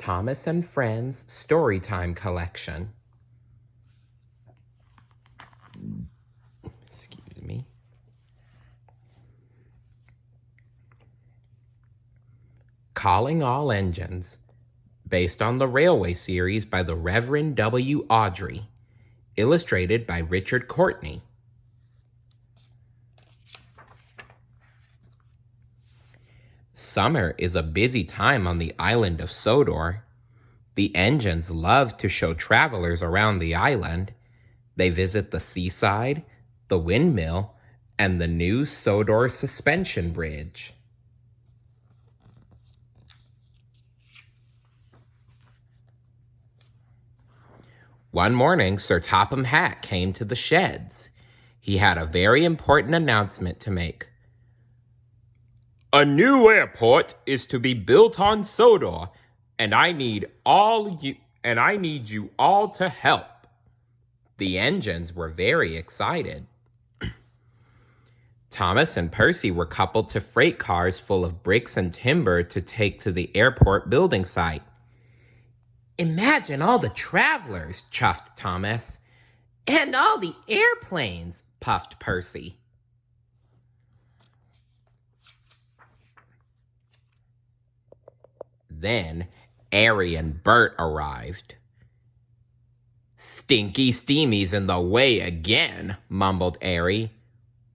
Thomas and Friends Storytime Collection. Excuse me. Calling All Engines, based on the Railway series by the Reverend W. Awdry, illustrated by Richard Courtney. Summer is a busy time on the Island of Sodor. The engines love to show travelers around the island. They visit the seaside, the windmill, and the new Sodor suspension bridge. One morning, Sir Topham Hatt came to the sheds. He had a very important announcement to make. A new airport is to be built on Sodor, and I need you all to help. The engines were very excited. Thomas and Percy were coupled to freight cars full of bricks and timber to take to the airport building site. Imagine all the travelers, chuffed Thomas. And all the airplanes, puffed Percy. Then Airy and Bert arrived. Stinky Steamies in the way again, mumbled Airy.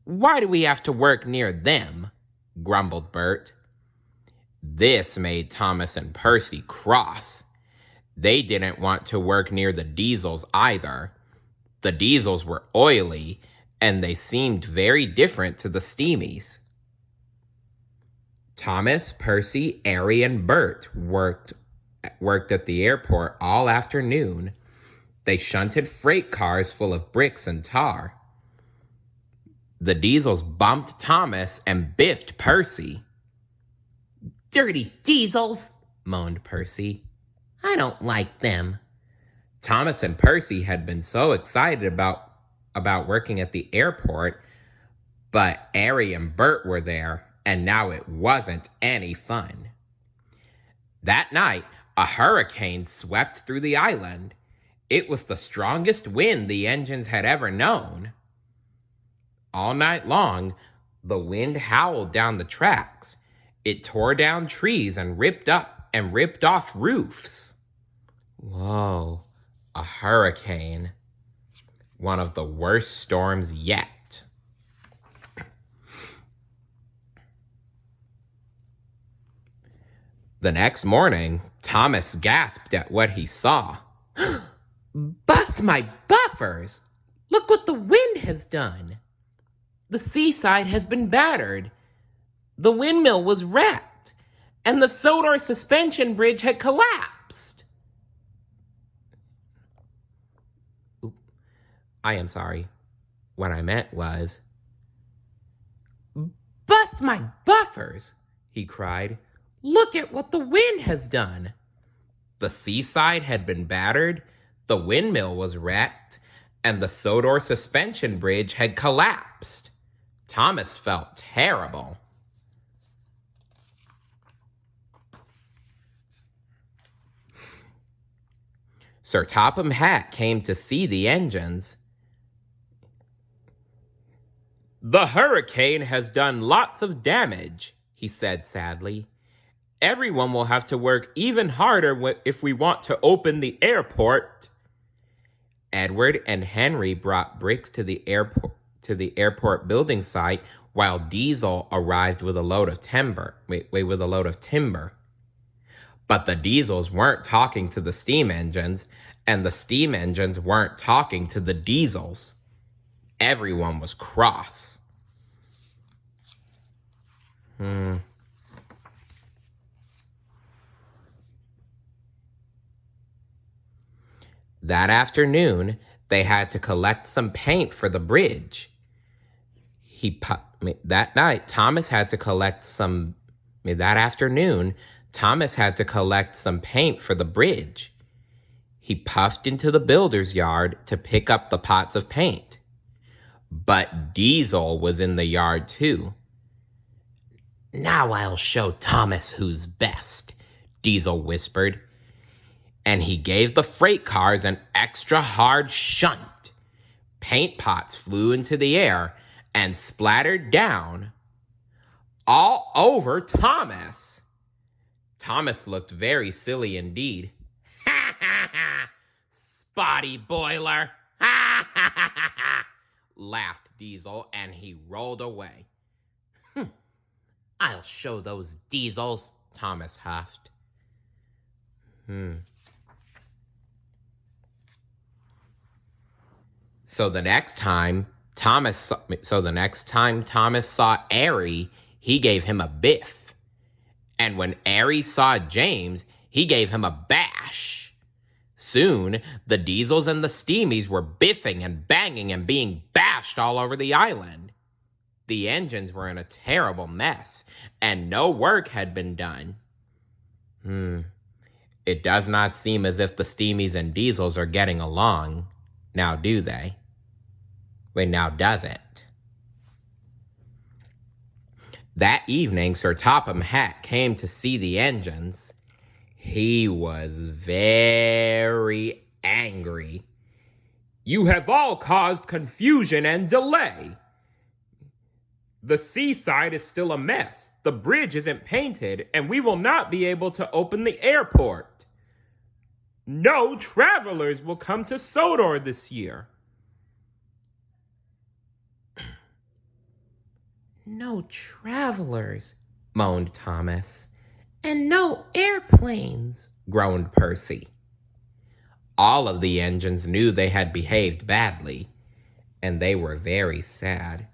Why do we have to work near them? Grumbled Bert. This made Thomas and Percy cross. They didn't want to work near the Diesels either. The Diesels were oily, and they seemed very different to the Steamies. Thomas, Percy, Airy, and Bert worked at the airport all afternoon. They shunted freight cars full of bricks and tar. The Diesels bumped Thomas and biffed Percy. Dirty Diesels, moaned Percy. I don't like them. Thomas and Percy had been so excited about working at the airport, but Airy and Bert were there, and now it wasn't any fun. That night, a hurricane swept through the island. It was the strongest wind the engines had ever known. All night long, the wind howled down the tracks. It tore down trees and ripped off roofs. Whoa, a hurricane. One of the worst storms yet. The next morning, Thomas gasped at what he saw. Bust my buffers! Look what the wind has done. The seaside has been battered. The windmill was wrecked, and the Sodor suspension bridge had collapsed. I am sorry. What I meant was, bust my buffers, he cried. Look at what the wind has done. The seaside had been battered, the windmill was wrecked, and the Sodor suspension bridge had collapsed. Thomas felt terrible. Sir Topham Hatt came to see the engines. The hurricane has done lots of damage, he said sadly. Everyone will have to work even harder if we want to open the airport. Edward and Henry brought bricks to the airport building site, while Diesel arrived with a load of timber. But the Diesels weren't talking to the steam engines, and the steam engines weren't talking to the Diesels. Everyone was cross. That afternoon, they had to collect some paint for the bridge. That afternoon, Thomas had to collect some paint for the bridge. He puffed into the builder's yard to pick up the pots of paint. But Diesel was in the yard too. Now I'll show Thomas who's best, Diesel whispered. and he gave the freight cars an extra hard shunt. Paint pots flew into the air and splattered down all over Thomas. Thomas looked very silly indeed. Ha ha ha! Spotty boiler! Ha ha ha ha ha! Laughed Diesel, and he rolled away. I'll show those Diesels, Thomas huffed. So the next time Thomas saw Airy, he gave him a biff. And when Airy saw James, he gave him a bash. Soon, the Diesels and the Steamies were biffing and banging and being bashed all over the island. The engines were in a terrible mess, and no work had been done. It does not seem as if the Steamies and Diesels are getting along, now do they? Wait, now does it? That evening, Sir Topham Hatt came to see the engines. He was very angry. You have all caused confusion and delay. The seaside is still a mess. The bridge isn't painted, and we will not be able to open the airport. No travelers will come to Sodor this year. No travelers, moaned Thomas. And no airplanes, groaned Percy. All of the engines knew they had behaved badly, and they were very sad.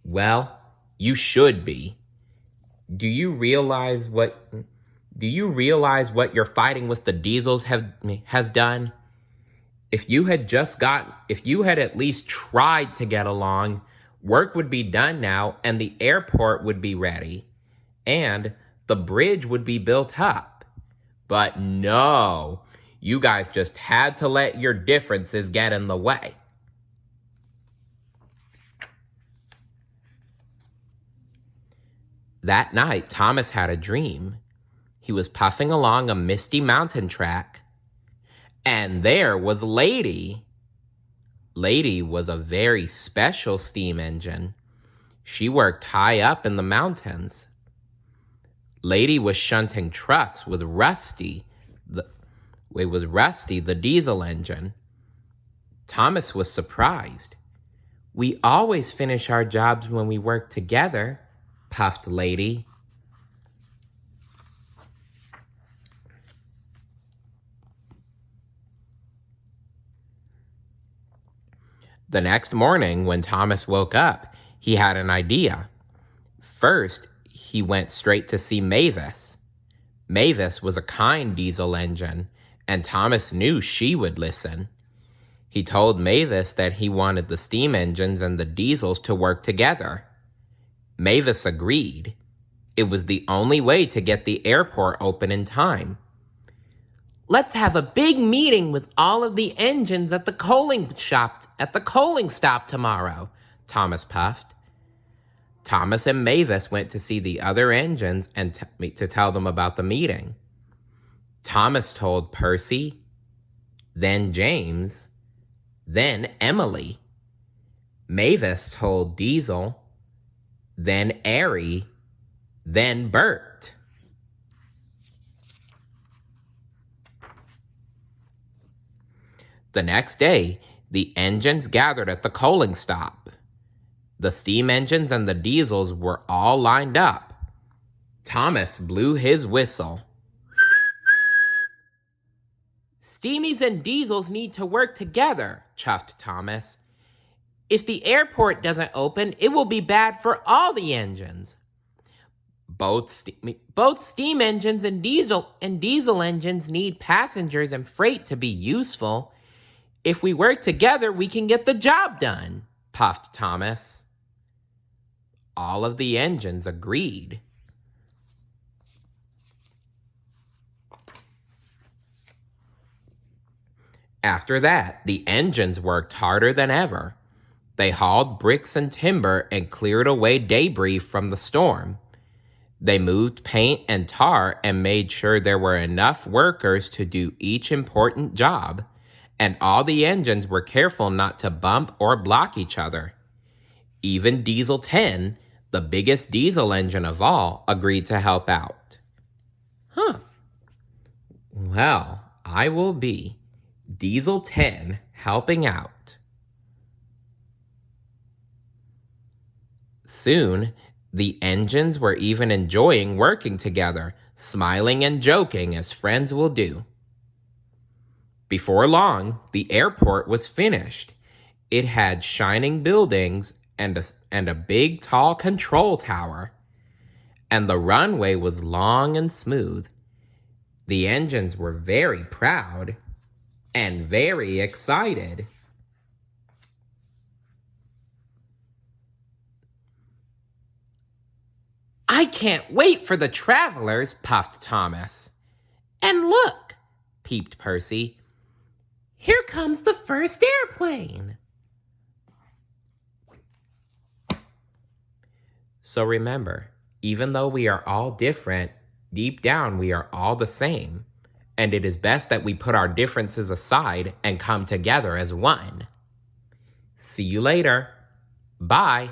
Well, you should be. Do you realize what your fighting with the Diesels has done? If you had at least tried to get along, work would be done now, and the airport would be ready, and the bridge would be built up. But no, you guys just had to let your differences get in the way. That night, Thomas had a dream. He was puffing along a misty mountain track, and there was Lady. Lady was a very special steam engine. She worked high up in the mountains. Lady was shunting trucks with Rusty, the diesel engine. Thomas was surprised. We always finish our jobs when we work together, puffed Lady. The next morning, when Thomas woke up, he had an idea. First, he went straight to see Mavis. Mavis was a kind diesel engine, and Thomas knew she would listen. He told Mavis that he wanted the steam engines and the diesels to work together. Mavis agreed. It was the only way to get the airport open in time. Let's have a big meeting with all of the engines at the coaling stop tomorrow, Thomas puffed. Thomas and Mavis went to see the other engines and to tell them about the meeting. Thomas told Percy, then James, then Emily. Mavis told Diesel, then Airy, then Bert. The next day, the engines gathered at the coaling stop. The steam engines and the diesels were all lined up. Thomas blew his whistle. Steamies and diesels need to work together, chuffed Thomas. If the airport doesn't open, it will be bad for all the engines. Both steam engines and diesel engines need passengers and freight to be useful. If we work together, we can get the job done, puffed Thomas. All of the engines agreed. After that, the engines worked harder than ever. They hauled bricks and timber and cleared away debris from the storm. They moved paint and tar and made sure there were enough workers to do each important job, and all the engines were careful not to bump or block each other. Even Diesel 10, the biggest diesel engine of all, agreed to help out. Well, I will be Diesel 10 helping out. Soon, the engines were even enjoying working together, smiling and joking as friends will do. Before long, the airport was finished. It had shining buildings and a big tall control tower, and the runway was long and smooth. The engines were very proud and very excited. I can't wait for the travelers, puffed Thomas. And look, peeped Percy. Here comes the first airplane. So remember, even though we are all different, deep down we are all the same. And it is best that we put our differences aside and come together as one. See you later. Bye.